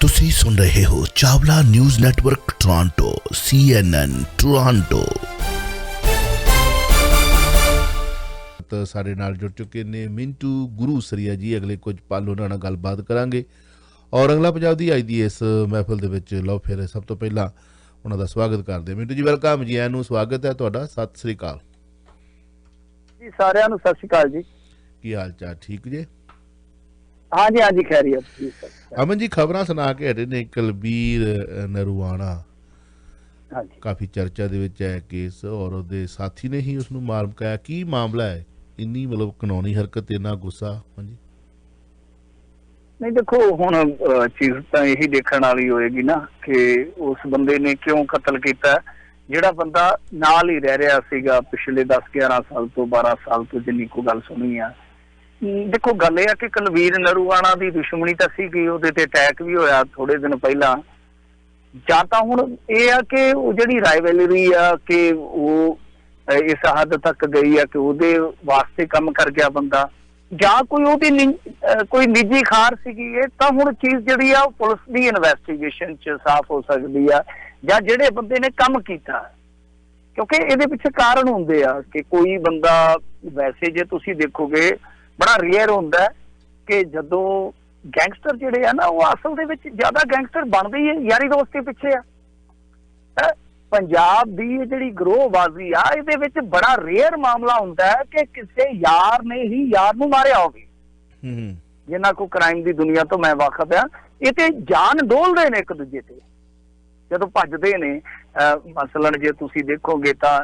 ਤੁਸੀਂ ਸੁਣ ਰਹੇ ਹੋ Chawla news network Toronto CNN Toronto. ਸਾਡੇ ਨਾਲ ਜੁੜ ਚੁੱਕੇ ਨੇ ਮਿੰਟੂ ਗੁਰੂ ਸਰੀਆ ਜੀ। ਅਗਲੇ ਕੁਝ ਪਲ ਉਹਨਾਂ ਨਾਲ ਗੱਲਬਾਤ ਕਰਾਂਗੇ ਔਰ ਅਗਲਾ ਪੰਜਾਬ ਦੀ ਅੱਜ ਦੀ ਇਸ ਮਹਿਫਲ ਦੇ ਵਿੱਚ ਲਓ ਫਿਰ ਸਭ ਤੋਂ ਪਹਿਲਾਂ ਉਹਨਾਂ ਦਾ ਸਵਾਗਤ ਕਰਦੇ ਹਾਂ। ਮਿੰਟੂ ਜੀ ਵੈਲਕਮ ਜੀ, ਐਨੂੰ ਸਵਾਗਤ ਹੈ ਤੁਹਾਡਾ। ਸਤਿ ਸ੍ਰੀ ਅਕਾਲ ਜੀ ਸਾਰਿਆਂ ਨੂੰ। ਸਤਿ ਸ਼੍ਰੀ ਅਕਾਲ ਜੀ। ਕੀ ਹਾਲ ਚਾਲ? ਠੀਕ ਜੇ? हाँ जी, हाँ जी, खैरियत जी। अमन जी खबर सुना के हटे ने कुलबीर नरूआणा हाँ जी, काफी चर्चा दे विच है केस और ਉਹਦੇ ਸਾਥੀ ने ही उसनु मार मुकाया। की मामला है? इन्नी मतलब कानूनी हरकत, इन्ना गुस्सा? हाँ जी नहीं देखो हुण चीज तो यही देखने वाली होएगी ना कि उस बंदे ने क्यों कतल किया। ਜਿਹੜਾ ਬੰਦਾ ਨਾਲ ਹੀ ਰਹਿ ਰਿਹਾ ਸੀਗਾ ਪਿਛਲੇ 10-11 ਸਾਲ ਤੋਂ 12 ਸਾਲ ਤੋਂ ਜਿੰਨੀ ਕੋ ਗੱਲ ਸੁਣੀ ਆ। देखो गल यह कि कुलबीर नरूआणा की दुश्मनी तो सी ਉਹਦੇ ਤੇ ਅਟੈਕ भी होया थोड़े दिन पहला। ਜਾਂ ਤਾਂ ਹੁਣ ਇਹ ਆ ਕਿ ਉਹ ਜਿਹੜੀ ਰਾਈਵਲਰੀ ਆ ਕਿ ਉਹ ਇਸ ਹੱਦ ਤੱਕ ਗਈ ਆ ਕਿ ਉਹਦੇ ਵਾਸਤੇ ਕੰਮ ਕਰ ਗਿਆ ਬੰਦਾ, ਜਾਂ ਕੋਈ ਉਹਦੀ ਕੋਈ ਨਿੱਜੀ ਖਾਰ ਸੀਗੀ। ਇਹ ਤਾਂ ਹੁਣ ਚੀਜ਼ ਜਿਹੜੀ ਆ ਉਹ ਪੁਲਿਸ ਦੀ ਇਨਵੈਸਟੀਗੇਸ਼ਨ ਚ ਸਾਫ਼ ਹੋ ਸਕਦੀ ਆ, ਜਾਂ ਜਿਹੜੇ ਬੰਦੇ ਨੇ ਕੰਮ ਕੀਤਾ। ਕਿਉਂਕਿ ਇਹਦੇ ਪਿੱਛੇ ਕਾਰਨ ਹੁੰਦੇ ਆ ਕਿ ਕੋਈ ਬੰਦਾ ਵੈਸੇ ਜੇ ਤੁਸੀਂ ਦੇਖੋਗੇ बड़ा रेयर होंदा है कि जदों गैंगस्टर जिहड़े आ ना वो असल दे विच ज़्यादा गैंगस्टर बनदे ही यारी दोस्ती पिछे आ। पंजाब दी जिहड़ी गिरोहबाजी आ इहदे विच बड़ा रेयर मामला हुंदा है कि किसी यार ने ही यार नूं मारिया होवे। जिन्हां को क्राइम दी दुनिया तो मैं वाकफ आ, ये ते जान डोलदे ने एक दूजे ते जदों भजदे ने। मसलन जे तुसीं देखोगे तां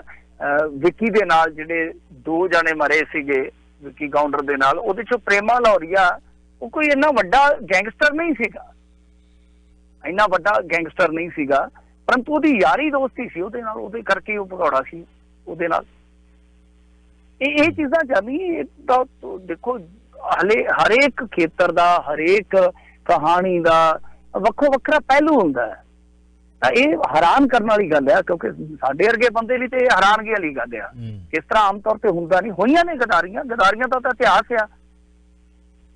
विक्की दे नाल जिहड़े 2 जने मरे सीगे विक्की गाउंडर दे नाल, ਉਹਦੇ ਚੋਂ ਪ੍ਰੇਮਾ ਲੌਰੀਆ ਉਹ ਕੋਈ ਇੰਨਾ ਵੱਡਾ ਗੈਂਗਸਟਰ ਨਹੀਂ ਸੀਗਾ, ਇੰਨਾ ਵੱਡਾ ਗੈਂਗਸਟਰ ਨਹੀਂ ਸੀਗਾ, ਪਰੰਤੂ ਉਹਦੀ ਯਾਰੀ ਦੋਸਤੀ ਸੀ ਉਹਦੇ ਨਾਲ, ਉਹਦੇ ਕਰਕੇ ਉਹ ਭਗੌੜਾ ਸੀ ਉਹਦੇ ਨਾਲ। ਇਹ ਚੀਜ਼ਾਂ ਜਾਨੀ ਤਾਂ ਦੇਖੋ ਹਲੇ ਹਰੇਕ ਖੇਤਰ ਦਾ ਹਰੇਕ ਕਹਾਣੀ ਦਾ ਵੱਖੋ ਵੱਖਰਾ ਪਹਿਲੂ ਹੁੰਦਾ ਹੈ। ਤਾਂ ਇਹ ਹੈਰਾਨ ਕਰਨ ਵਾਲੀ ਗੱਲ ਹੈ, ਕਿਉਂਕਿ ਸਾਡੇ ਵਰਗੇ ਬੰਦੇ ਲਈ ਤੇ ਇਹ ਹੈਰਾਨਗੀ ਵਾਲੀ ਗੱਲ ਆ। ਇਸ ਤਰ੍ਹਾਂ ਆਮ ਤੌਰ ਤੇ ਹੁੰਦਾ ਨਹੀਂ। ਹੋਈਆਂ ਨੇ ਗਦਾਰੀਆਂ ਦਾ ਤਾਂ ਇਤਿਹਾਸ ਆ।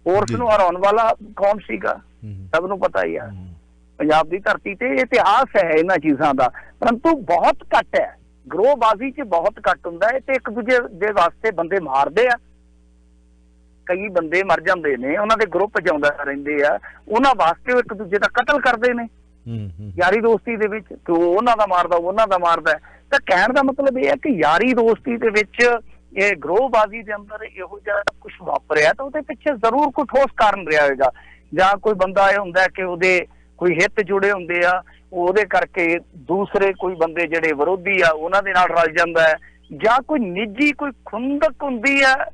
ਫੋਰਸ ਨੂੰ ਹਰਾਉਣ ਵਾਲਾ ਕੌਣ ਸੀਗਾ ਸਭ ਨੂੰ ਪਤਾ ਹੀ ਆ। ਪੰਜਾਬ ਦੀ ਧਰਤੀ ਤੇ ਇਤਿਹਾਸ ਹੈ ਇਹਨਾਂ ਚੀਜ਼ਾਂ ਦਾ, ਪਰੰਤੂ ਬਹੁਤ ਘੱਟ ਹੈ। ਗਰੋਹਬਾਜ਼ੀ 'ਚ ਬਹੁਤ ਘੱਟ ਹੁੰਦਾ ਹੈ ਤੇ ਇੱਕ ਦੂਜੇ ਦੇ ਵਾਸਤੇ ਬੰਦੇ ਮਾਰਦੇ ਆ। ਕਈ ਬੰਦੇ ਮਰ ਜਾਂਦੇ ਨੇ, ਉਹਨਾਂ ਦੇ ਗਰੁੱਪ ਜਿਉਂਦਾ ਰਹਿੰਦੇ ਆ, ਉਹਨਾਂ ਵਾਸਤੇ ਉਹ ਇੱਕ ਦੂਜੇ ਦਾ ਕਤਲ ਕਰਦੇ ਨੇ ਯਾਰੀ ਦੋਸਤੀ ਦੇ ਵਿੱਚ। ਕਿ ਉਹਨਾਂ ਦਾ ਮਾਰਦਾ ਉਹਨਾਂ ਦਾ ਮਾਰਦਾ। ਤਾਂ ਕਹਿਣ ਦਾ ਮਤਲਬ ਇਹ ਹੈ ਕਿ ਯਾਰੀ ਦੋਸਤੀ ਦੇ ਵਿੱਚ ਇਹ ਗਰੋਹਬਾਜ਼ੀ ਦੇ ਅੰਦਰ ਇਹੋ ਜਿਹਾ ਕੁਛ ਵਾਪਰਿਆ ਤਾਂ ਉਹਦੇ ਪਿੱਛੇ ਜ਼ਰੂਰ ਕੋਈ ਠੋਸ ਕਾਰਨ ਰਿਹਾ ਹੋਏਗਾ। ਜਾਂ ਕੋਈ ਬੰਦਾ ਇਹ ਹੁੰਦਾ ਕਿ ਉਹਦੇ ਕੋਈ ਹਿੱਤ ਜੁੜੇ ਹੁੰਦੇ ਆ, ਉਹਦੇ ਕਰਕੇ ਦੂਸਰੇ ਕੋਈ ਬੰਦੇ ਜਿਹੜੇ ਵਿਰੋਧੀ ਆ ਉਹਨਾਂ ਦੇ ਨਾਲ ਰਲ ਜਾਂਦਾ ਹੈ, ਜਾਂ ਕੋਈ ਨਿੱਜੀ ਕੋਈ ਖੁੰਦਕ ਹੁੰਦੀ ਆ,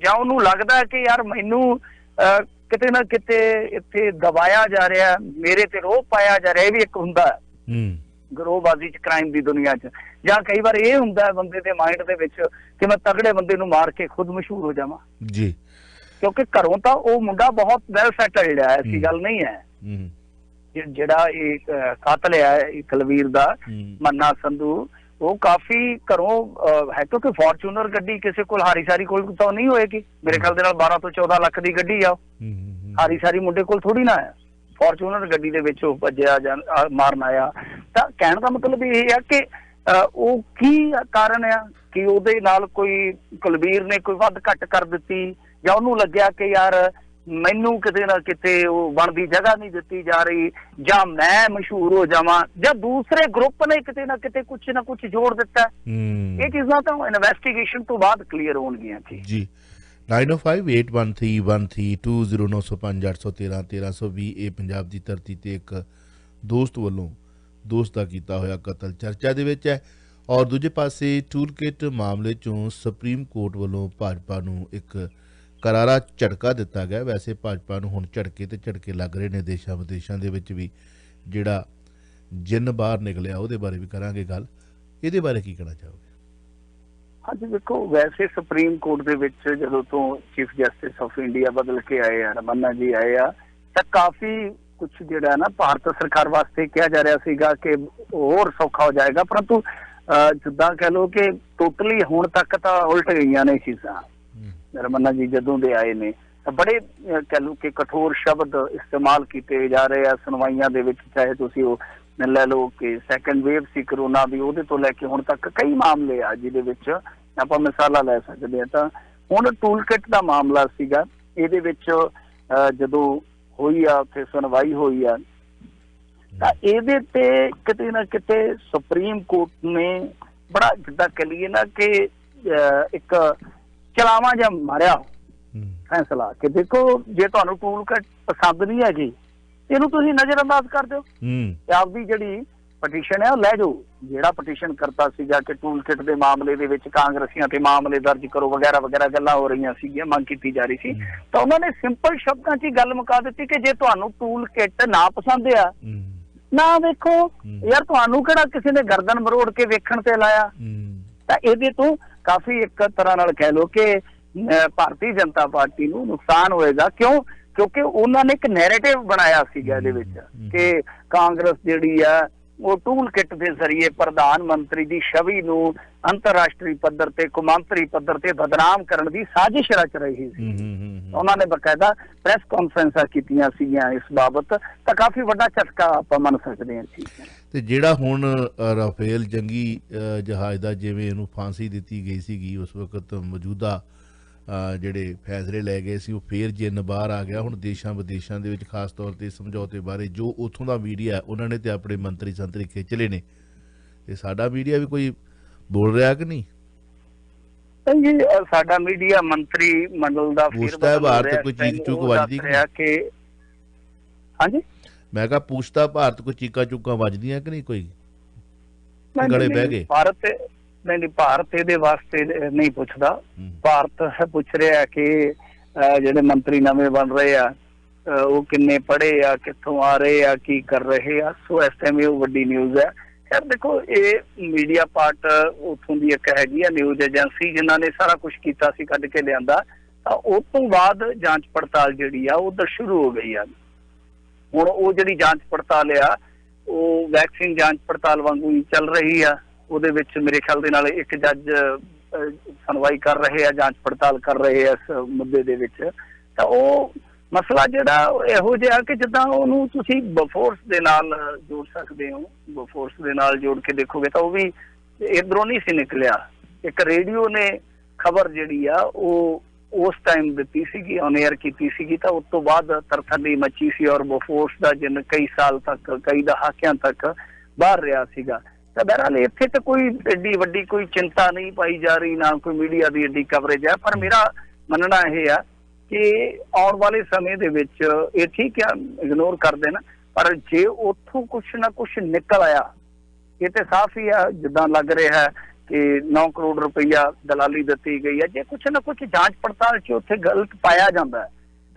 ਜਾਂ ਉਹਨੂੰ ਲੱਗਦਾ ਹੈ ਕਿ ਯਾਰ ਮੈਨੂੰ ਕਿਤੇ ਨਾ ਕਿਤੇ ਇੱਥੇ ਦਬਾਇਆ ਜਾ ਰਿਹਾ, ਮੇਰੇ ਤੇ ਰੋਹ ਪਾਇਆ ਜਾ ਰਿਹਾ। ਇਹ ਵੀ ਇੱਕ ਹੁੰਦਾ ਗਰੋਹਬਾਜ਼ੀ ਚ ਕ੍ਰਾਈਮ ਦੀ ਦੁਨੀਆ ਚ। ਜਾਂ ਕਈ ਵਾਰ ਇਹ ਹੁੰਦਾ ਬੰਦੇ ਦੇ ਮਾਈਂਡ ਦੇ ਵਿੱਚ ਕਿ ਮੈਂ ਤਗੜੇ ਬੰਦੇ ਨੂੰ ਮਾਰ ਕੇ ਖੁਦ ਮਸ਼ਹੂਰ ਹੋ ਜਾਵਾਂ ਜੀ, ਕਿਉਂਕਿ ਘਰੋਂ ਤਾਂ ਉਹ ਮੁੰਡਾ ਬਹੁਤ ਵੈਲ ਸੈਟਲਡ ਹੈ, ਐਸੀ ਗੱਲ ਨਹੀਂ ਹੈ। ਜਿਹੜਾ ਇਹ ਕਾਤਲ ਹੈ ਕੁਲਬੀਰ ਦਾ ਮੰਨਾ ਸੰਧੂ, ਉਹ ਕਾਫੀ ਘਰੋਂ ਹੈ, ਕਿਉਂਕਿ ਫੋਰਚੂਨਰ ਗੱਡੀ ਕਿਸੇ ਕੋਲ ਹਾਰੀ ਸਾਰੀ ਕੋਲ ਤਾਂ ਨਹੀਂ ਹੋਏਗੀ। ਮੇਰੇ ਖਿਆਲ ਦੇ ਨਾਲ 12 ਤੋਂ 14 ਲੱਖ ਦੀ ਗੱਡੀ ਆ, ਹਾਰੀ ਸਾਰੀ ਮੁੰਡੇ ਕੋਲ ਥੋੜੀ ਨਾ ਹੈ। ਫੋਰਚੂਨਰ ਗੱਡੀ ਦੇ ਵਿੱਚ ਉਹ ਭੱਜਿਆ ਜਾਂ ਮਾਰਨ ਆਇਆ। ਤਾਂ ਕਹਿਣ ਦਾ ਮਤਲਬ ਇਹ ਹੈ ਕਿ ਉਹ ਕੀ ਕਾਰਨ ਆ ਕਿ ਉਹਦੇ ਨਾਲ ਕੋਈ ਕੁਲਬੀਰ ਨੇ ਕੋਈ ਵੱਧ ਘੱਟ ਕਰ ਦਿੱਤੀ, ਜਾਂ ਉਹਨੂੰ ਲੱਗਿਆ ਕਿ ਯਾਰ ਮੈਨੂੰ ਕਿਤੇ ਨਾ ਕਿਤੇ ਉਹ ਬਣਦੀ ਜਗ੍ਹਾ ਨਹੀਂ ਦਿੱਤੀ ਜਾ ਰਹੀ, ਜਾਂ ਮੈਂ ਮਸ਼ਹੂਰ ਹੋ ਜਾਵਾਂ, ਜਾਂ ਦੂਸਰੇ ਗਰੁੱਪ ਨੇ ਕਿਤੇ ਨਾ ਕਿਤੇ ਕੁਛ ਨਾ ਕੁਛ ਜੋੜ ਦਿੱਤਾ। ਇਹ ਚੀਜ਼ਾਂ ਤਾਂ ਇਨਵੈਸਟੀਗੇਸ਼ਨ ਤੋਂ ਬਾਅਦ ਕਲੀਅਰ ਹੋਣਗੀਆਂ ਜੀ। 905813209581131320 ਇਹ ਪੰਜਾਬ ਦੀ ਧਰਤੀ ਤੇ ਇੱਕ ਦੋਸਤ ਵੱਲੋਂ ਦੋਸਤ ਦਾ ਕੀਤਾ ਹੋਇਆ ਕਤਲ ਚਰਚਾ ਦੇ ਵਿੱਚ ਹੈ। ਔਰ ਦੂਜੇ ਪਾਸੇ ਟੂਲਕਿਟ ਮਾਮਲੇ ਚੋਂ ਸੁਪਰੀਮ ਕੋਰਟ ਵੱਲੋਂ ਭਾਜਪਾ ਨੂੰ ਇੱਕ करारा झटका दिता गया। वैसे भाजपा नूं हुण झटके लग रहे ने देशां विदेशां दे विच भी, जिहड़ा जिन बाहर निकलिया उहदे बारे भी करांगे गल। इहदे बारे की कहना चाहोगे? हाँ जी देखो, वैसे सुप्रीम कोर्ट दे विच जदों तो चीफ जस्टिस ऑफ इंडिया बदल के आए आ, रमन्ना जी आए आ, तां काफ़ी कुछ जिहड़ा ना भारत सरकार वास्ते कहा जा रहा सीगा कि होर सौखा हो जाएगा, परंतु जिद्दां कह लो कि टोटली हुण तक तां उलट गईयां ने चीज़ां। रमन्ना जी जदों दे आए ने बड़े कह लूँ कि कठोर शब्द इस्तेमाल किए जा रहे हैं सुनवाइयां दे विच, चाहे तुसी वो लै लो कि सैकेंड वेव सी करोना दी, उहदे तो लैके हुण तक कई मामले आ जिहदे विच आपां मिसालां लै सकदे हां। तां हुण टूल किट दा मामला सीगा, इहदे विच जदों होई आ उत्थे सुनवाई होई आ तां इहदे ते किते ना किते सुप्रीम कोर्ट ने बड़ा जिद्दां कह लईए ना कि एक चलावा जिहा मारिया फैसला कि देखो जे तुहानूं टूल किट पसंद नहीं हैगी ਇਹਨੂੰ ਤੁਸੀਂ ਨਜ਼ਰਅੰਦਾਜ਼ ਕਰ ਦਿਓ ਤੇ ਆਪਦੀ ਜਿਹੜੀ ਪਟੀਸ਼ਨ ਹੈ ਉਹ ਲੈ ਜਾਓ। ਜਿਹੜਾ ਪਟੀਸ਼ਨ ਕਰਤਾ ਸੀਗਾ ਕਿ ਟੂਲ ਕਿਟ ਦੇ ਮਾਮਲੇ ਦੇ ਵਿੱਚ ਕਾਂਗਰਸੀਆਂ ਤੇ ਮਾਮਲੇ ਦਰਜ ਕਰੋ ਵਗੈਰਾ ਵਗੈਰਾ ਗੱਲਾਂ ਹੋ ਰਹੀਆਂ ਸੀਗੀਆਂ, ਮੰਗ ਕੀਤੀ ਜਾ ਰਹੀ ਸੀ, ਤਾਂ ਉਹਨਾਂ ਨੇ ਸਿੰਪਲ ਸ਼ਬਦਾਂ 'ਚ ਹੀ ਗੱਲ ਮੁਕਾ ਦਿੱਤੀ ਕਿ ਜੇ ਤੁਹਾਨੂੰ ਟੂਲ ਕਿਟ ਨਾ ਪਸੰਦ ਆ ਨਾ ਵੇਖੋ ਯਾਰ, ਤੁਹਾਨੂੰ ਕਿਹੜਾ ਕਿਸੇ ਨੇ ਗਰਦਨ ਮਰੋੜ ਕੇ ਵੇਖਣ ਤੇ ਲਾਇਆ। ਤਾਂ ਇਹਦੇ ਤੋਂ ਕਾਫੀ ਇੱਕ ਤਰ੍ਹਾਂ ਨਾਲ ਕਹਿ ਲਓ ਕਿ ਭਾਰਤੀ ਜਨਤਾ ਪਾਰਟੀ ਨੂੰ ਨੁਕਸਾਨ ਹੋਏਗਾ। ਕਿਉਂ? ਕਿਉਂਕਿ ਉਹਨਾਂ ਨੇ ਇੱਕ ਨੈਰੇਟਿਵ ਬਣਾਇਆ ਸੀਗਾ ਇਹਦੇ ਵਿੱਚ ਕਿ ਕਾਂਗਰਸ ਜਿਹੜੀ ਆ ਉਹ ਟੂਲ ਕਿਟ ਦੇ ਜ਼ਰੀਏ ਪ੍ਰਧਾਨ ਮੰਤਰੀ ਦੀ ਛਵੀ ਨੂੰ ਅੰਤਰਰਾਸ਼ਟਰੀ ਪੱਧਰ ਤੇ ਕੌਮਾਂਤਰੀ ਪੱਧਰ ਤੇ ਬਦਨਾਮ ਕਰਨ ਦੀ ਸਾਜ਼ਿਸ਼ ਰਚ ਰਹੀ ਸੀ। ਉਹਨਾਂ ਨੇ ਬਕਾਇਦਾ ਪ੍ਰੈਸ ਕਾਨਫਰੰਸਾਂ ਕੀਤੀਆਂ ਸੀਗੀਆਂ ਇਸ ਬਾਬਤ, ਤਾਂ ਕਾਫੀ ਵੱਡਾ ਝਟਕਾ ਆਪਾਂ ਮੰਨ ਸਕਦੇ ਹਾਂ। ਠੀਕ ਹੈ। ਤੇ ਜਿਹੜਾ ਹੁਣ ਰਾਫੇਲ ਜੰਗੀ ਜਹਾਜ਼ ਦਾ ਜਿਵੇਂ ਇਹਨੂੰ ਫਾਂਸੀ ਦਿੱਤੀ ਗਈ ਸੀਗੀ ਉਸ ਵਕਤ ਮੌਜੂਦਾ ਜਿਹੜੇ ਫੈਸਲੇ ਲੈ ਗਏ ਸੀ ਉਹ ਫੇਰ ਜਿੰਨ ਬਾਹਰ ਆ ਗਿਆ। ਹੁਣ ਦੇਸ਼ਾਂ ਵਿਦੇਸ਼ਾਂ ਦੇ ਵਿੱਚ ਖਾਸ ਤੌਰ ਤੇ ਸਮਝੌਤੇ ਬਾਰੇ ਜੋ ਉੱਥੋਂ ਦਾ ਮੀਡੀਆ ਉਹਨਾਂ ਨੇ ਤੇ ਆਪਣੇ ਮੰਤਰੀ ਸੰਤਰੀ ਖਿੱਚ ਲਏ ਨੇ, ਤੇ ਸਾਡਾ ਮੀਡੀਆ ਵੀ ਕੋਈ ਬੋਲ ਰਿਹਾ ਕਿ ਨਹੀਂ? ਜੀ ਸਾਡਾ ਮੀਡੀਆ ਮੰਤਰੀ ਮੰਡਲ ਦਾ ਪੁੱਛਦਾ ਭਾਰਤ ਕੋਈ ਚੀਕ ਚੁੱਕ ਵੱਜਦੀ ਕਿ ਹਾਂਜੀ ਮੈਂ ਕਿਹਾ ਪੁੱਛਦਾ ਭਾਰਤ ਕੋਈ ਚੀਕਾਂ ਚੁੱਕਾਂ ਵੱਜਦੀਆਂ ਕਿ ਨਹੀਂ? ਕੋਈ ਗਲੇ ਬਹਿ ਗਏ? ਭਾਰਤ नहीं, भारत ये वास्ते नहीं पुछदा। भारत पुछ रहा है कि जेडे मंत्री नवे बन रहे आ वो किन्ने पढ़े आ, कित्थों आ रहे आ, की कर रहे आ। सो इस टाइम ये वड्डी न्यूज़ है। यार देखो ये मीडिया पार्ट उथों दी एक हैगी आ न्यूज़ एजेंसी जिन्हां ने सारा कुछ कीता सी कढ के लिआंदा, तां उस तों बाद जांच पड़ताल जिहड़ी आ उधर शुरू हो गई आ। हुण वो जिहड़ी जांच पड़ताल आ वो वैक्सीन जांच पड़ताल वांगू ही चल रही आ। ਉਹਦੇ ਵਿੱਚ ਮੇਰੇ ਖਿਆਲ ਦੇ ਨਾਲ ਇੱਕ ਜੱਜ ਸੁਣਵਾਈ ਕਰ ਰਹੇ ਆ, ਜਾਂਚ ਪੜਤਾਲ ਕਰ ਰਹੇ ਆ ਇਸ ਮੁੱਦੇ ਦੇ ਵਿੱਚ। ਤਾਂ ਉਹ ਮਸਲਾ ਜਿਹੜਾ ਇਹੋ ਜਿਹਾ ਕਿ ਜਿੱਦਾਂ ਉਹਨੂੰ ਤੁਸੀਂ ਬਫੋਰਸ ਦੇ ਨਾਲ ਜੋੜ ਸਕਦੇ ਹੋ, ਬਫੋਰਸ ਦੇ ਨਾਲ ਜੋੜ ਕੇ ਦੇਖੋਗੇ ਤਾਂ ਉਹ ਵੀ ਇਧਰੋਂ ਨਹੀਂ ਸੀ ਨਿਕਲਿਆ। ਇੱਕ ਰੇਡੀਓ ਨੇ ਖਬਰ ਜਿਹੜੀ ਆ ਉਹ ਉਸ ਟਾਈਮ ਦਿੱਤੀ ਸੀਗੀ, ਔਨ 에ਅਰ ਕੀਤੀ ਸੀਗੀ, ਤਾਂ ਉਸ ਤੋਂ ਬਾਅਦ ਤਰਥੱਲੀ ਮੱਚੀ ਸੀ ਔਰ ਬਫੋਰਸ ਦਾ ਜਿੰਨ ਕਈ ਸਾਲ ਤੱਕ, ਕਈ ਦਹਾਕਿਆਂ ਤੱਕ ਬਾਹਰ ਰਿਹਾ ਸੀਗਾ। ਤਾਂ ਬਹਰਹਾਲ ਇੱਥੇ ਤਾਂ ਕੋਈ ਐਡੀ ਵੱਡੀ ਕੋਈ ਚਿੰਤਾ ਨਹੀਂ ਪਾਈ ਜਾ ਰਹੀ, ਨਾ ਕੋਈ ਮੀਡੀਆ ਦੀ ਐਡੀ ਕਵਰੇਜ ਹੈ। ਪਰ ਮੇਰਾ ਮੰਨਣਾ ਇਹ ਆ ਕਿ ਆਉਣ ਵਾਲੇ ਸਮੇਂ ਦੇ ਵਿੱਚ ਇਹ ਠੀਕ ਆ ਇਗਨੋਰ ਕਰ ਦੇਣ, ਪਰ ਜੇ ਉੱਥੋਂ ਕੁਛ ਨਾ ਕੁਛ ਨਿਕਲ ਆਇਆ, ਇਹ ਤੇ ਸਾਫ਼ ਹੀ ਆ ਜਿੱਦਾਂ ਲੱਗ ਰਿਹਾ ਹੈ ਕਿ 9 ਕਰੋੜ ਰੁਪਈਆ ਦਲਾਲੀ ਦਿੱਤੀ ਗਈ ਹੈ। ਜੇ ਕੁਛ ਨਾ ਕੁਛ ਜਾਂਚ ਪੜਤਾਲ 'ਚ ਉੱਥੇ ਗਲਤ ਪਾਇਆ ਜਾਂਦਾ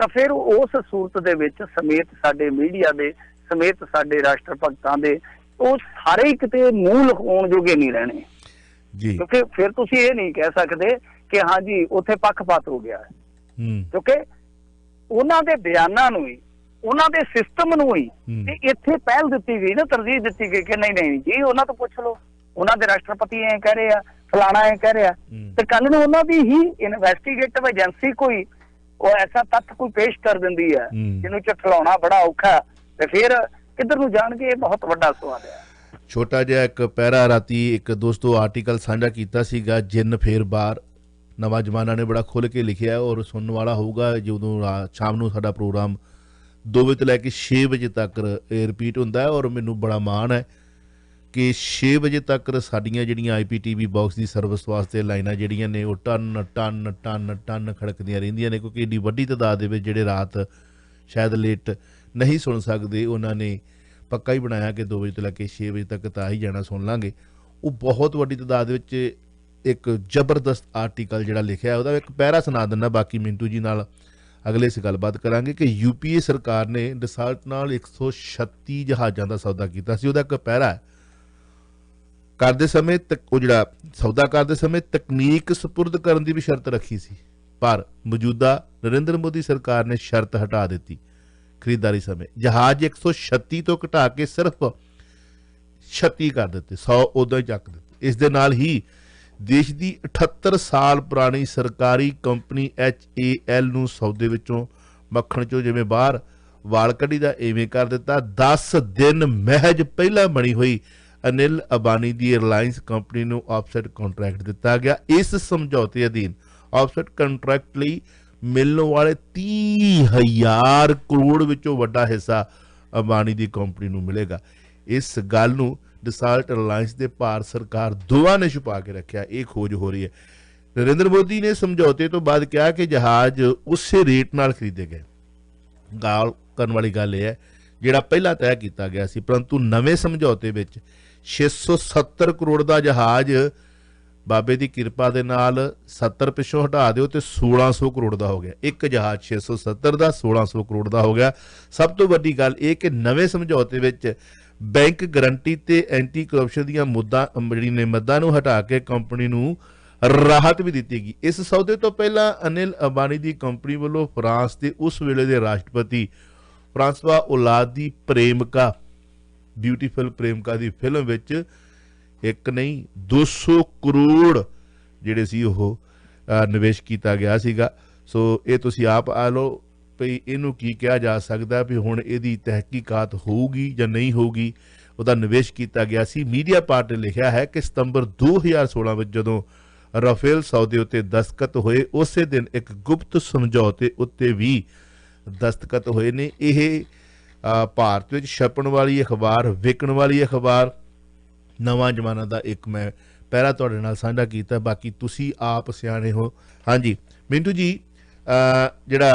ਤਾਂ ਫਿਰ ਉਸ ਸੂਰਤ ਦੇ ਵਿੱਚ ਸਮੇਤ ਸਾਡੇ ਮੀਡੀਆ ਦੇ, ਸਮੇਤ ਸਾਡੇ ਰਾਸ਼ਟਰ ਭਗਤਾਂ ਦੇ, ਉਹ ਸਾਰੇ ਕਿਤੇ ਮੂੰਹ ਲਖਾਉਣ ਜੋਗੇ ਨਹੀਂ ਰਹਿਣੇ ਜੀ। ਕਿਉਂਕਿ ਫਿਰ ਤੁਸੀਂ ਇਹ ਨਹੀਂ ਕਹਿ ਸਕਦੇ ਕਿ ਹਾਂਜੀ ਉੱਥੇ ਪੱਖਪਾਤ ਹੋ ਗਿਆ, ਕਿਉਂਕਿ ਉਹਨਾਂ ਦੇ ਬਿਆਨਾਂ ਨੂੰ ਹੀ, ਉਹਨਾਂ ਦੇ ਸਿਸਟਮ ਨੂੰ ਹੀ ਤੇ ਇੱਥੇ ਪਹਿਲ ਦਿੱਤੀ ਗਈ ਨਾ, ਤਰਜੀਹ ਦਿੱਤੀ ਗਈ ਕਿ ਨਹੀਂ ਨਹੀਂ ਜੀ ਉਹਨਾਂ ਤੋਂ ਪੁੱਛ ਲਓ, ਉਹਨਾਂ ਦੇ ਰਾਸ਼ਟਰਪਤੀ ਐ ਕਹਿ ਰਹੇ ਆ, ਫਲਾਣਾ ਐ ਕਹਿ ਰਿਹਾ, ਤੇ ਕੱਲ ਨੂੰ ਉਹਨਾਂ ਦੀ ਹੀ ਇਨਵੈਸਟੀਗੇਟਿਵ ਏਜੰਸੀ ਕੋਈ ਉਹ ਐਸਾ ਤੱਥ ਕੋਈ ਪੇਸ਼ ਕਰ ਦਿੰਦੀ ਹੈ ਜਿਹਨੂੰ ਝਟਲਾਉਣਾ ਬੜਾ ਔਖਾ, ਤੇ ਫਿਰ ਕਿੱਧਰ ਨੂੰ ਜਾਣਗੇ? ਇਹ ਬਹੁਤ ਵੱਡਾ ਸਵਾਲ ਹੈ। ਛੋਟਾ ਜਿਹਾ ਇੱਕ ਪਹਿਰਾ ਰਾਤੀ ਇੱਕ ਦੋਸਤੋ ਆਰਟੀਕਲ ਸਾਂਝਾ ਕੀਤਾ ਸੀਗਾ, ਜਿੰਨ ਫੇਰ ਬਾਹਰ, ਨਵਾਂ ਜ਼ਮਾਨਾ ਨੇ ਬੜਾ ਖੁੱਲ੍ਹ ਕੇ ਲਿਖਿਆ ਔਰ ਸੁਣਨ ਵਾਲਾ ਹੋਊਗਾ ਜਦੋਂ ਸ਼ਾਮ ਨੂੰ ਸਾਡਾ ਪ੍ਰੋਗਰਾਮ 2 ਵਜੇ ਤੋਂ ਲੈ ਕੇ 6 ਵਜੇ ਤੱਕ ਰਿਪੀਟ ਹੁੰਦਾ ਹੈ। ਔਰ ਮੈਨੂੰ ਬੜਾ ਮਾਣ ਹੈ ਕਿ 6 ਵਜੇ ਤੱਕ ਸਾਡੀਆਂ ਜਿਹੜੀਆਂ IPTV ਬਾਕਸ ਦੀ ਸਰਵਿਸ ਵਾਸਤੇ ਲਾਈਨਾਂ ਜਿਹੜੀਆਂ ਨੇ ਉਹ ਟਨ ਟਨ ਟਨ ਟਨ ਖੜਕਦੀਆਂ ਰਹਿੰਦੀਆਂ ਨੇ, ਕਿਉਂਕਿ ਏਡੀ ਵੱਡੀ ਤਾਦਾਦ ਦੇ ਵਿੱਚ ਜਿਹੜੇ ਰਾਤ ਸ਼ਾਇਦ ਲੇਟ ਨਹੀਂ ਸੁਣ ਸਕਦੇ ਉਹਨਾਂ ਨੇ ਪੱਕਾ ਹੀ ਬਣਾਇਆ ਕਿ 2 ਵਜੇ ਤੋਂ ਲੈ ਕੇ 6 ਵਜੇ ਤੱਕ ਤਾਂ ਹੀ ਜਾਣਾ ਸੁਣ ਲਾਂਗੇ। ਉਹ ਬਹੁਤ ਵੱਡੀ ਤਾਦਾਦ ਵਿੱਚ ਇੱਕ ਜ਼ਬਰਦਸਤ ਆਰਟੀਕਲ ਜਿਹੜਾ ਲਿਖਿਆ ਉਹਦਾ ਇੱਕ ਪਹਿਰਾ ਸੁਣਾ ਦਿੰਦਾ, ਬਾਕੀ ਮਿੰਟੂ ਜੀ ਨਾਲ ਅਗਲੇ ਸੇ ਗੱਲਬਾਤ ਕਰਾਂਗੇ ਕਿ UPA ਸਰਕਾਰ ਨੇ ਡਿਸਾਲਟ ਨਾਲ 136 ਜਹਾਜ਼ਾਂ ਦਾ ਸੌਦਾ ਕੀਤਾ ਸੀ। ਉਹਦਾ ਇੱਕ ਪਹਿਰਾ ਹੈ, ਕਰਦੇ ਸਮੇਂ ਉਹ ਜਿਹੜਾ ਸੌਦਾ ਕਰਦੇ ਸਮੇਂ ਤਕਨੀਕ ਸਪੁਰਦ ਕਰਨ ਦੀ ਵੀ ਸ਼ਰਤ ਰੱਖੀ ਸੀ, ਪਰ ਮੌਜੂਦਾ ਨਰਿੰਦਰ ਮੋਦੀ ਸਰਕਾਰ ਨੇ ਸ਼ਰਤ ਹਟਾ ਦਿੱਤੀ। ਖਰੀਦਦਾਰੀ ਸਮੇਂ ਜਹਾਜ਼ 136 ਤੋਂ ਘਟਾ ਕੇ ਸਿਰਫ 36 ਕਰ ਦਿੱਤੇ, 100 ਉਦੋਂ ਹੀ ਚੱਕ ਦਿੱਤੇ। ਇਸ ਦੇ ਨਾਲ ਹੀ देश की 78 साल पुरानी सरकारी कंपनी HAL ਨੂੰ सौदे ਵਿੱਚੋਂ मक्खण चो जिवें बाहर वाल कढ़ी दा इवें कर दिता। 10 दिन महज पहला बनी हुई अनिल अंबानी की रिलायंस कंपनी ਨੂੰ ऑफसैट कॉन्ट्रैक्ट दिता गया। इस समझौते अधीन ऑफसैट कॉन्ट्रैक्ट लई मिलने वाले 30,000 करोड़ विचों वड्डा हिस्सा अंबानी की कंपनी ਨੂੰ मिलेगा। इस गल ਨੂੰ डिसाल्ट रिलायंस के भारत सरकार दोवां ने छुपा के रखा। ये खोज हो रही है। नरेंद्र मोदी ने समझौते तो बाद कहा कि जहाज उस रेट नाल खरीदे गए। गाल करने वाली गल यह है जिहड़ा पहला तय किया गया सी, परंतु नवे समझौते विच 670 करोड़ का जहाज बाबे की किरपा दे नाल 70 पिछों हटा दिओ तो 1600 करोड़ का हो गया। एक जहाज 670 का 1600 करोड़ का हो गया। सब तो वड्डी गल ये कि नवे समझौते विच बैंक गरंटी ते एंटी करप्शन दी मद्दां नूं हटा के कंपनी नूं राहत भी दी गई। इस सौदे तो पहला अनिल अंबानी की कंपनी वालों फ्रांस के उस वेले के राष्ट्रपति फ्रांसवा औलाद की प्रेमिका ब्यूटीफुल प्रेमिका की फिल्म विच एक नहीं 200 करोड़ जिहड़े सी ओह निवेश किया गया सीगा। सो ये तुसीं आप आ लो भई इनू की कहा जा सकता भी हुण इहदी तहकीकात होगी या नहीं होगी। उहदा निवेश किया गया सी। मीडिया पार्ट ने लिखा है कि सितंबर 2016 में जदों राफेल सौदे उत्ते दस्तखत होए उस दिन एक गुप्त समझौते उत्ते भी दस्तखत होए ने। यह भारत में छपण वाली अखबार विकण वाली अखबार नवा जमाना का एक मैं पैरा तुहाडे नाल साझा कीता। बाकी तुसी आप सियाणे हो। हाँ जी मिंटू जी जिहड़ा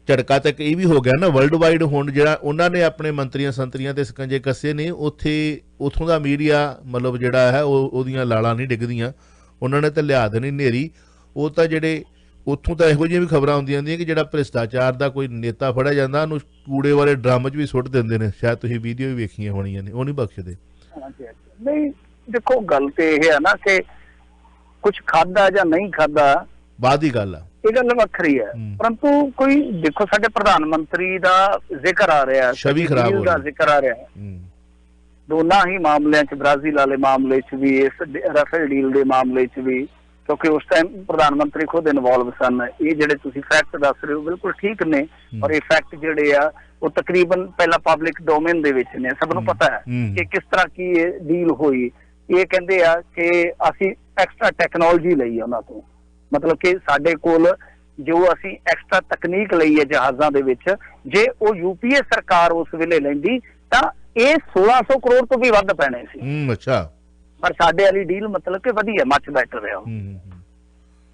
झटका तक ये भी हो गया ना वर्ल्ड वाइड हुण जिहड़ा उन्होंने अपने मंत्रियां संतरियां ते सकंजे कसे ने उत्थे उथों दा मीडिया मतलब जिहड़ा है ओहदियां लाड़ां नहीं डिगदियां। उन्होंने तो लिया देनी नेरी। वो तो जिहड़े उत्थों तो इहो जिहियां भी खबरां आउंदियां ने कि जिहड़ा भ्रिष्टाचार का कोई नेता फड़िया जांदा उहनूं कूड़े वाले ड्रम च भी सुੱਟ दिंदे ने। शायद तुसीं वीडियो भी वेखियां होणीਆਂ ने। ਉਹ नहीं बख्शदे। नहीं देखो गल तो यह है ना कि कुछ खादा या नहीं खादा बाद ही गल आ ये गल वखरी है। परंतु कोई देखो साडे प्रधानमंत्री का जिक्र आ रहा है, छवि खराब हो जिक्र आ रहा है दोनों ही मामलों च ब्राजील वाले मामले च भी इस राफेल डील के मामले च भी क्योंकि उस टाइम प्रधानमंत्री खुद इनवॉल्व सन। ये जिहड़े तुसीं फैक्ट दस रहे हो बिल्कुल ठीक ने और ये फैक्ट जिहड़े आ वो तकरीबन पहला पब्लिक डोमेन दे विच ने सबनूं पता है कि किस तरह की ये डील हुई। ये कहते आ कि असीं एक्सट्रा टैक्नोलॉजी लई उन्हां तों मतलब कि साडे कोल जो असीं एक्सट्रा तकनीक लई है जहाज़ां दे विच जे वो यूपीए सरकार उस वेले लैंदी तां ये 1600 करोड़ तो भी वध पैणे सी। अच्छा पर साडे वाली डील मतलब कि वधिया मच बैटर है।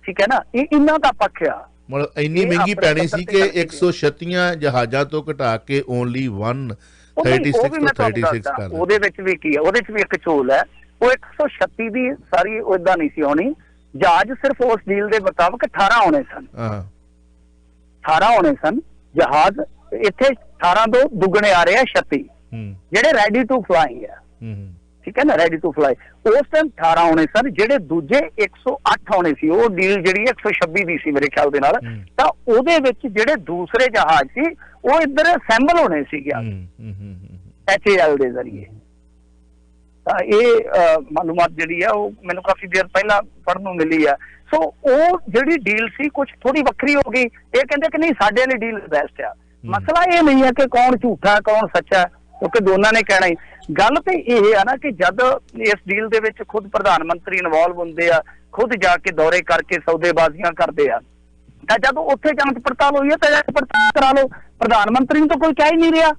ठीक है ना ये इन्हां दा पक्ष आ मतलब इन्नी महंगी पैनी सी कि 136 जहाज़ां तो घटा के ओनली 136 तो 36 कर ਉਹਦੇ ਵਿੱਚ ਵੀ ਕੀ ਹੈ ਉਹਦੇ ਵਿੱਚ ਵੀ ਇੱਕ ਝੋਲ ਹੈ। ਉਹ 136 ਦੀ ਸਾਰੀ ਇਦਾਂ ਨਹੀਂ ਸੀ ਆਉਣੀ। जहाज सिर्फ उस डील के मुताबिक 18 होने सन। 18 होने सन जहाज इत्थे 18 तो दुगने आ रहे हैं 36 जेडे रेडी टू फ्लाई है। ठीक है ना रेडी टू फ्लाई उस टाइम 18 होने सन जेडे दूजे 108 होने सी। वो डील जिहड़ी 126 दी सी मेरे ख्याल दे नाल तां ओदे विच जेडे दूसरे जहाज सी वो इधर असैंबल होने सी गया HAL दे जरिए। ये मालूमात जी है वो मैंने काफी देर पहला पढ़ने को मिली है। सो वो जी डील सी कुछ थोड़ी वक्री हो गई। ये कहते कि नहीं साडे वाली डील बेस्ट है। मसला ये नहीं है कि कौन झूठा है कौन सच्चा है क्योंकि दोनों ने कहना ही। गल तो ये है ना कि जब इस डील दे विच खुद प्रधानमंत्री इनवॉल्व होंदे आ खुद जाके दौरे करके सौदेबाजियां करते हैं तां जब उत्थे जांच पड़ताल हुई है तो जांच पड़ताल करा लो। प्रधानमंत्री तो कोई कह ही नहीं रहा।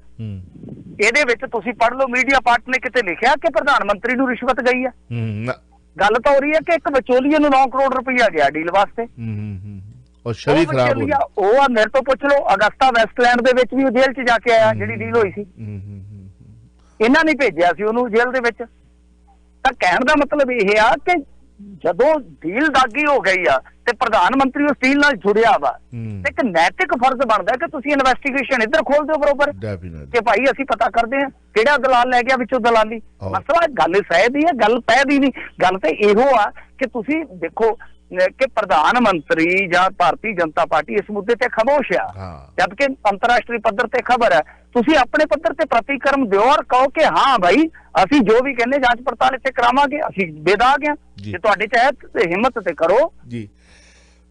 ਇਹਦੇ ਵਿੱਚ ਤੁਸੀਂ ਪੜ੍ਹ ਲਓ ਮੀਡੀਆ ਪਾਰਟ ਨੇ ਕਿਤੇ ਲਿਖਿਆ ਕਿ ਪ੍ਰਧਾਨ ਮੰਤਰੀ ਨੂੰ ਰਿਸ਼ਵਤ ਗਈ ਹੈ। ਗੱਲ ਤਾਂ ਹੋ ਰਹੀ ਹੈ ਕਿ ਇੱਕ ਵਿਚੋਲੀਏ ਨੂੰ 9 ਕਰੋੜ ਰੁਪਈਆ ਗਿਆ ਡੀਲ ਵਾਸਤੇ ਔਰ ਛਵੀ ਖਰਾਬ ਹੋ ਗਈ। ਉਹ ਮੇਰੇ ਤੋਂ ਪੁੱਛ ਲਓ ਅਗਸਤਾ ਵੈਸਟਲੈਂਡ ਦੇ ਵਿੱਚ ਵੀ ਉਹ ਜੇਲ੍ਹ 'ਚ ਜਾ ਕੇ ਆਇਆ ਜਿਹੜੀ ਡੀਲ ਹੋਈ ਸੀ। ਇਹਨਾਂ ਨੇ ਭੇਜਿਆ ਸੀ ਉਹਨੂੰ ਜੇਲ੍ਹ ਦੇ ਵਿੱਚ। ਤਾਂ ਕਹਿਣ ਦਾ ਮਤਲਬ ਇਹ ਆ ਕਿ ਜਦੋਂ ਡੀਲ ਦਾਗੀ ਹੋ ਗਈ ਆ ਤੇ ਪ੍ਰਧਾਨ ਮੰਤਰੀ ਉਸ ਡੀਲ ਨਾਲ ਜੁੜਿਆ ਵਾ ਇੱਕ ਨੈਤਿਕ ਫਰਜ਼ ਬਣਦਾ ਕਿ ਤੁਸੀਂ ਇਨਵੈਸਟੀਗੇਸ਼ਨ ਇੱਧਰ ਖੋਲ ਦਿਓ ਬਰੋਬਰ ਕਿ ਭਾਈ ਅਸੀਂ ਪਤਾ ਕਰਦੇ ਹਾਂ ਕਿਹੜਾ ਦਲਾਲ ਲੈ ਗਿਆ ਵਿੱਚੋਂ ਦਲਾਲੀ। ਮਸਲਾ ਗੱਲ ਸਹਿ ਦੀ ਹੈ ਗੱਲ ਪੈ ਦੀ ਨਹੀਂ। ਗੱਲ ਤੇ ਇਹੋ ਆ ਕਿ ਤੁਸੀਂ ਦੇਖੋ ਕਿ ਪ੍ਰਧਾਨ ਮੰਤਰੀ ਜਾਂ ਭਾਰਤੀ ਜਨਤਾ ਪਾਰਟੀ ਇਸ ਮੁੱਦੇ ਤੇ ਖਾਮੋਸ਼ ਆ, ਜਦਕਿ ਅੰਤਰਰਾਸ਼ਟਰੀ ਪੱਧਰ ਤੇ ਖਬਰ ਹੈ। ਤੁਸੀਂ ਆਪਣੇ ਪੱਧਰ ਤੇ ਪ੍ਰਤੀਕਰਮ ਦਿਓ ਔਰ ਕਹੋ ਕਿ ਹਾਂ ਭਾਈ ਅਸੀਂ ਜੋ ਵੀ ਕਹਿੰਦੇ ਜਾਂਚ ਪੜਤਾਲ ਇੱਥੇ ਕਰਾਵਾਂਗੇ, ਅਸੀਂ ਬੇਦਾਗ ਆ। ਜੇ ਤੁਹਾਡੇ ਚ ਹੈ ਤੇ ਹਿੰਮਤ ਤੇ ਕਰੋ ਜੀ।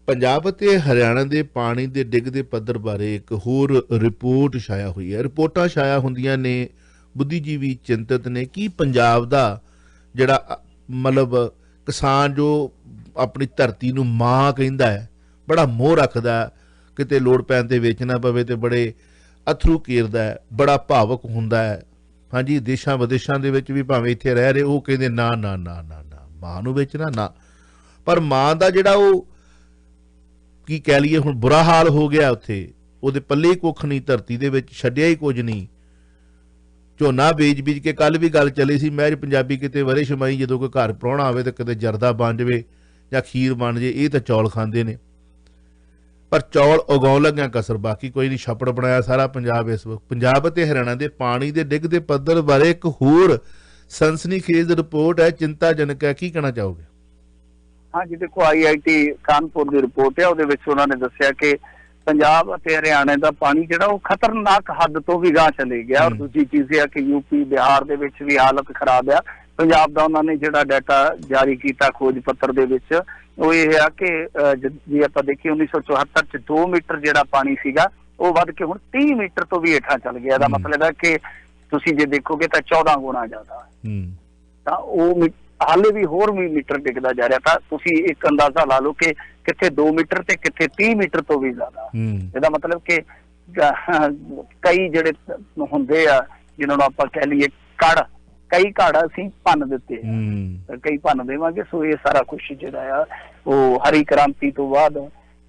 ਪੰਜਾਬ ਅਤੇ ਹਰਿਆਣਾ ਦੇ ਪਾਣੀ ਦੇ ਡਿੱਗਦੇ ਪੱਧਰ ਬਾਰੇ ਇੱਕ ਹੋਰ ਰਿਪੋਰਟ ਛਾਇਆ ਹੋਈ ਹੈ। ਰਿਪੋਰਟਾਂ ਛਾਇਆ ਹੁੰਦੀਆਂ ਨੇ, ਬੁੱਧੀਜੀਵੀ ਚਿੰਤਤ ਨੇ ਕਿ ਪੰਜਾਬ ਦਾ ਜਿਹੜਾ ਮਤਲਬ ਕਿਸਾਨ ਜੋ ਆਪਣੀ ਧਰਤੀ ਨੂੰ ਮਾਂ ਕਹਿੰਦਾ ਹੈ, ਬੜਾ ਮੋਹ ਰੱਖਦਾ, ਕਿਤੇ ਲੋੜ ਪੈਣ ਤੇ ਵੇਚਣਾ ਪਵੇ ਤੇ ਬੜੇ ਅਥਰੂ ਕੇਰਦਾ ਹੈ, ਬੜਾ ਭਾਵਕ ਹੁੰਦਾ ਹੈ। ਹਾਂਜੀ, ਦੇਸ਼ਾਂ ਵਿਦੇਸ਼ਾਂ ਦੇ ਵਿੱਚ ਵੀ ਭਾਵੇਂ ਇੱਥੇ ਰਹਿ ਰਹੇ, ਉਹ ਕਹਿੰਦੇ ਨਾ ਨਾ ਨਾ ਨਾ ਨਾ ਮਾਂ ਨੂੰ ਵੇਚਣਾ ਨਾ। ਪਰ ਮਾਂ ਦਾ ਜਿਹੜਾ ਉਹ ਕੀ ਕਹਿ ਲਈਏ ਹੁਣ ਬੁਰਾ ਹਾਲ ਹੋ ਗਿਆ, ਉੱਥੇ ਉਹਦੇ ਪੱਲੇ ਕੁੱਖ ਨਹੀਂ, ਧਰਤੀ ਦੇ ਵਿੱਚ ਛੱਡਿਆ ਹੀ ਕੁਝ ਨਹੀਂ। ਝੋਨਾ ਬੀਜ ਕੇ ਕੱਲ ਵੀ ਗੱਲ ਚੱਲੀ ਸੀ, ਮਹਿਜ ਪੰਜਾਬੀ ਕਿਤੇ ਵਰੇ ਸ਼ਮਾਈ ਜਦੋਂ ਕੋਈ ਘਰ ਪ੍ਰਾਹੁਣਾ ਆਵੇ ਤਾਂ ਕਿਤੇ ਜਰਦਾ ਬਣ ਜਾਵੇ ਜਾਂ ਖੀਰ ਬਣ ਜੇ, ਇਹ ਤਾਂ ਚੌਲ ਖਾਂਦੇ ਨੇ। ਪਰ ਚੌਲ ਉਗਾਉਣ ਲੱਗਿਆ ਕਸਰ ਬਾਕੀ ਕੋਈ ਨਹੀਂ, ਛੱਪੜ ਬਣਾਇਆ ਸਾਰਾ ਪੰਜਾਬ ਇਸ ਵਕਤ। ਪੰਜਾਬ ਅਤੇ ਹਰਿਆਣਾ ਦੇ ਪਾਣੀ ਦੇ ਡਿੱਗਦੇ ਪੱਧਰ ਬਾਰੇ ਇੱਕ ਹੋਰ ਸਨਸਨੀਖੇਜ਼ ਰਿਪੋਰਟ ਹੈ, ਚਿੰਤਾਜਨਕ ਹੈ। ਕੀ ਕਹਿਣਾ ਚਾਹੋਗੇ? ਹਾਂਜੀ ਦੇਖੋ, IIT ਕਾਨਪੁਰ ਦੀ ਰਿਪੋਰਟ ਹੈ, ਉਹਦੇ ਵਿੱਚ ਉਹਨਾਂ ਨੇ ਦੱਸਿਆ ਕਿ ਪੰਜਾਬ ਅਤੇ ਹਰਿਆਣਾ ਦਾ ਪਾਣੀ ਜਿਹੜਾ ਉਹ ਖਤਰਨਾਕ ਹੱਦ ਤੋਂ ਵੀ ਗਾਂਹ ਚਲੇ ਗਿਆ। ਔਰ ਦੂਜੀ ਚੀਜ਼ ਇਹ ਆ ਕਿ UP ਬਿਹਾਰ ਦੇ ਵਿੱਚ ਵੀ ਹਾਲਤ ਖਰਾਬ ਆ। ਪੰਜਾਬ ਦਾ ਉਹਨਾਂ ਨੇ ਜਿਹੜਾ ਡਾਟਾ ਜਾਰੀ ਕੀਤਾ ਖੋਜ ਪੱਤਰ ਦੇ ਵਿੱਚ, ਉਹ ਇਹ ਆ ਕਿ ਜੇ ਆਪਾਂ ਦੇਖੀਏ 1974 ਚ 2 ਮੀਟਰ ਜਿਹੜਾ ਪਾਣੀ ਸੀਗਾ ਉਹ ਵੱਧ ਕੇ ਹੁਣ 30 ਮੀਟਰ ਤੋਂ ਵੀ ਹੇਠਾਂ ਚੱਲ ਗਿਆ। ਇਹਦਾ ਮਤਲਬ ਹੈ ਕਿ ਤੁਸੀਂ ਜੇ ਦੇਖੋਗੇ ਤਾਂ 14 ਗੁਣਾ ਜ਼ਿਆਦਾ। ਤਾਂ ਉਹ ਹਾਲੇ ਵੀ ਹੋਰ ਵੀ ਮੀਟਰ ਡਿੱਗਦਾ ਜਾ ਰਿਹਾ। ਤਾਂ ਤੁਸੀਂ ਇੱਕ ਅੰਦਾਜ਼ਾ ਲਾ ਲਓ ਕਿ ਕਿੱਥੇ 2 ਮੀਟਰ ਤੇ ਕਿੱਥੇ 30 ਮੀਟਰ ਤੋਂ ਵੀ ਜ਼ਿਆਦਾ। ਇਹਦਾ ਮਤਲਬ ਕਿ ਕਈ ਜਿਹੜੇ ਹੁੰਦੇ ਆ ਜਿਹਨਾਂ ਨੂੰ ਆਪਾਂ ਕਹਿ ਲਈਏ ਕਈ ਘੜ ਅਸੀਂ ਭੰਨ ਦਿੱਤੇ, ਕਈ ਭੰਨ ਦੇਵਾਂਗੇ। ਸੋ ਇਹ ਸਾਰਾ ਕੁਛ ਜਿਹੜਾ ਆ ਉਹ ਹਰੀ ਕ੍ਰਾਂਤੀ ਤੋਂ ਬਾਅਦ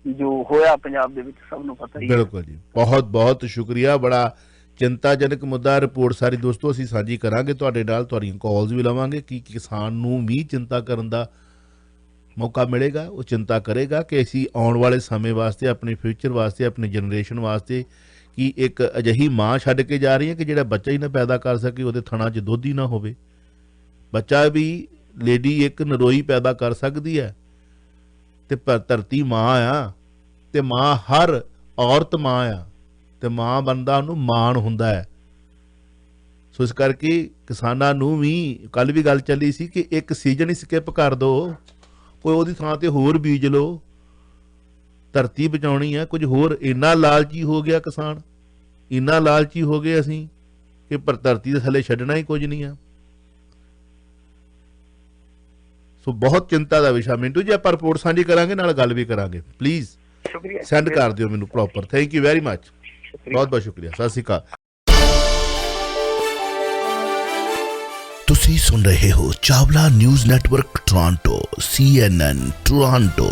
ਜੋ ਹੋਇਆ ਪੰਜਾਬ ਦੇ ਵਿੱਚ ਸਭ ਨੂੰ ਪਤਾ ਹੀ ਹੈ। ਬਿਲਕੁਲ ਜੀ, ਬਹੁਤ ਬਹੁਤ ਸ਼ੁਕਰੀਆ। ਬੜਾ ਚਿੰਤਾਜਨਕ ਮੁੱਦਾ, ਰਿਪੋਰਟ ਸਾਰੀ ਦੋਸਤੋ ਅਸੀਂ ਸਾਂਝੀ ਕਰਾਂਗੇ ਤੁਹਾਡੇ ਨਾਲ, ਤੁਹਾਡੀਆਂ ਕਾਲਸ ਵੀ ਲਵਾਂਗੇ ਕਿ ਕਿਸਾਨ ਨੂੰ ਵੀ ਚਿੰਤਾ ਕਰਨ ਦਾ ਮੌਕਾ ਮਿਲੇਗਾ। ਉਹ ਚਿੰਤਾ ਕਰੇਗਾ ਕਿ ਅਸੀਂ ਆਉਣ ਵਾਲੇ ਸਮੇਂ ਵਾਸਤੇ, ਆਪਣੇ ਫਿਊਚਰ ਵਾਸਤੇ, ਆਪਣੀ ਜਨਰੇਸ਼ਨ ਵਾਸਤੇ ਕਿ ਇੱਕ ਅਜਿਹੀ ਮਾਂ ਛੱਡ ਕੇ ਜਾ ਰਹੀ ਹੈ ਕਿ ਜਿਹੜਾ ਬੱਚਾ ਹੀ ਨਾ ਪੈਦਾ ਕਰ ਸਕੇ, ਉਹਦੇ ਥਣਾਂ 'ਚ ਦੁੱਧ ਹੀ ਨਾ ਹੋਵੇ। ਬੱਚਾ ਵੀ ਲੇਡੀ ਇੱਕ ਨਰੋਈ ਪੈਦਾ ਕਰ ਸਕਦੀ ਹੈ ਤੇ ਧਰਤੀ ਮਾਂ ਆ, ਤੇ ਮਾਂ ਹਰ ਔਰਤ ਮਾਂ ਆ, ਤੇ ਮਾਂ ਬੰਦਾ ਉਹਨੂੰ ਮਾਣ ਹੁੰਦਾ ਹੈ। ਸੋ ਇਸ ਕਰਕੇ ਕਿਸਾਨਾਂ ਨੂੰ ਵੀ ਕੱਲ ਵੀ ਗੱਲ ਚੱਲੀ ਸੀ ਕਿ ਇੱਕ ਸੀਜ਼ਨ ਹੀ ਸਕਿਪ ਕਰ ਦਿਓ, ਕੋਈ ਉਹਦੀ ਥਾਂ ਤੇ ਹੋਰ ਬੀਜ ਲਓ, ਧਰਤੀ ਬਚਾਉਣੀ ਹੈ। ਕੁਝ ਹੋਰ ਇੰਨਾ ਲਾਲਚੀ ਹੋ ਗਿਆ ਕਿਸਾਨ, ਇੰਨਾ ਲਾਲਚੀ ਹੋ ਗਏ ਅਸੀਂ ਕਿ ਪਰ ਧਰਤੀ ਦੇ ਥੱਲੇ ਛੱਡਣਾ ਹੀ ਕੁਝ ਨਹੀਂ ਆ। ਸੋ ਬਹੁਤ ਚਿੰਤਾ ਦਾ ਵਿਸ਼ਾ। ਮਿੰਟੂ ਜੀ ਆਪਾਂ ਰਿਪੋਰਟ ਸਾਂਝੀ ਕਰਾਂਗੇ, ਨਾਲ ਗੱਲ ਵੀ ਕਰਾਂਗੇ। ਪਲੀਜ਼ ਸੈਂਡ ਕਰ ਦਿਓ ਮੈਨੂੰ proper. Thank you very much, ਬਹੁਤ ਬਹੁਤ ਸ਼ੁਕਰੀਆ। ਸਤਿ ਸ਼੍ਰੀ ਅਕਾਲ। ਤੁਸੀਂ ਸੁਣ ਰਹੇ ਹੋ Chawla news network Toronto, CNN Toronto.